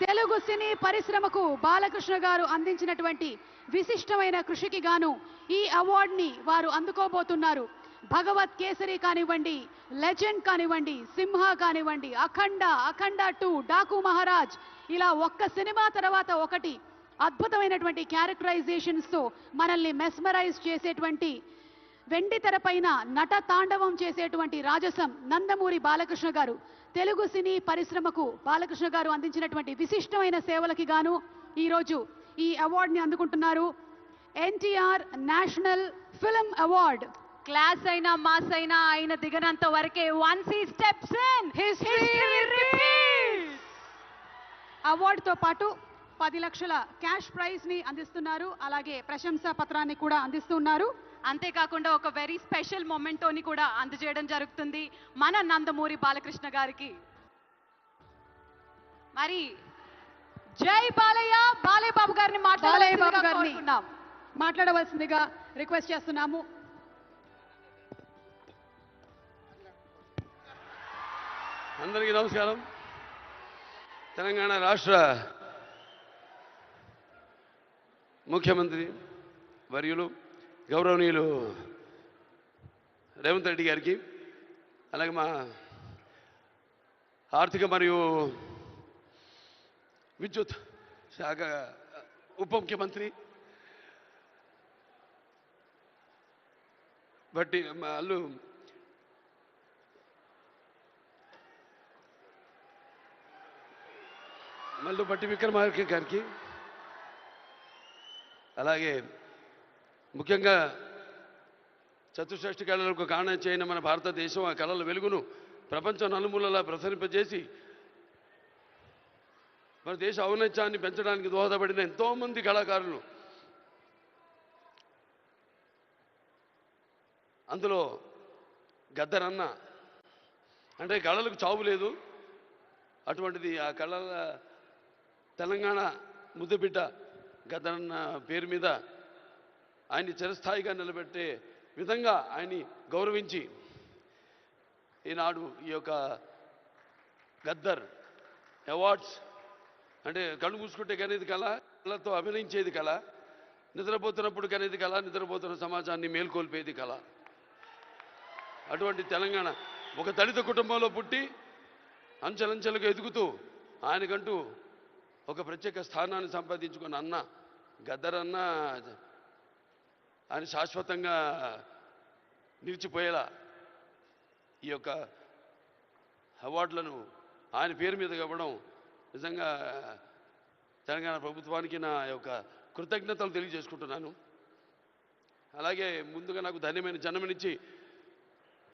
తెలుగు సినీ పరిశ్రమకు బాలకృష్ణ గారు అందించినటువంటి విశిష్టమైన కృషికి గాను ఈ అవార్డుని వారు అందుకోబోతున్నారు. భగవత్ కేసరి కానివ్వండి, లెజెండ్ కానివ్వండి, సింహ కానివ్వండి, అఖండ, అఖండ 2, డాకు మహారాజ్, ఇలా ఒక్క సినిమా తర్వాత ఒకటి అద్భుతమైనటువంటి క్యారెక్టరైజేషన్స్ తో మనల్ని మెస్మరైజ్ చేసేటువంటి, వెండి తెరపైన నట తాండవం చేసేటువంటి రాజసం నందమూరి బాలకృష్ణ గారు. తెలుగు సినీ పరిశ్రమకు బాలకృష్ణ గారు అందించినటువంటి విశిష్టమైన సేవలకి గాను ఈరోజు ఈ అవార్డుని అందుకుంటున్నారు. NTR national film award. Class అయినా మాస్ అయినా ఆయన దిగనంత వరకే once he steps in history repeats. అవార్డుతో పాటు 10 లక్షల క్యాష్ ప్రైజ్ ని అందిస్తున్నారు. అలాగే ప్రశంసా పత్రాన్ని కూడా అందిస్తున్నారు. అంతేకాకుండా ఒక వెరీ స్పెషల్ మొమెంటోని కూడా అందజేయడం జరుగుతుంది మన నందమూరి బాలకృష్ణ గారికి. మరి జై బాలయ్య, బాలయ్య బాబు గారిని మాట్లాడవలసిందిగా రిక్వెస్ట్ చేస్తున్నాము. అందరికీ నమస్కారం. తెలంగాణ రాష్ట్ర ముఖ్యమంత్రి వర్యులు గౌరవనీయులు రేవంత్ రెడ్డి గారికి, అలాగే మా ఆర్థిక మరియు విద్యుత్ శాఖ ఉప ముఖ్యమంత్రి బట్టి వాళ్ళు మల్లు బట్టి విక్రమార్క గారికి, అలాగే ముఖ్యంగా చతుషష్ఠి కళలకు కారణం చేయని మన భారతదేశం ఆ కళల వెలుగును ప్రపంచం నలుమూలలా ప్రసరింపజేసి మన దేశ ఔన్నత్యాన్ని పెంచడానికి దోహదపడిన ఎంతోమంది కళాకారులు, అందులో గద్దరన్న అంటే కళలకు చావు లేదు, అటువంటిది ఆ కళల తెలంగాణ ముద్దుబిడ్డ గద్దరన్న పేరు మీద ఆయన్ని చిరస్థాయిగా నిలబెట్టే విధంగా ఆయన్ని గౌరవించి ఈనాడు ఈ యొక్క గద్దర్ అవార్డ్స్ అంటే కళ్ళు మూసుకుంటే కనేది కళ, కళతో అభినయించేది కళ, నిద్రపోతున్నప్పుడు కనేది కళ, నిద్రపోతున్న సమాజాన్ని మేల్కొల్పేది కళ. అటువంటి తెలంగాణ ఒక దళిత కుటుంబంలో పుట్టి అంచెలంచెలుగా ఎదుగుతూ ఆయనకంటూ ఒక ప్రత్యేక స్థానాన్ని సంపాదించుకున్న అన్న గద్దరన్న ఆయన శాశ్వతంగా నిలిచిపోయేలా ఈ యొక్క అవార్డులను ఆయన పేరు మీద ఇవ్వడం నిజంగా తెలంగాణ ప్రభుత్వానికి నా యొక్క కృతజ్ఞతలు తెలియజేసుకుంటున్నాను. అలాగే ముందుగా నాకు ధన్యమైన జన్మనిచ్చి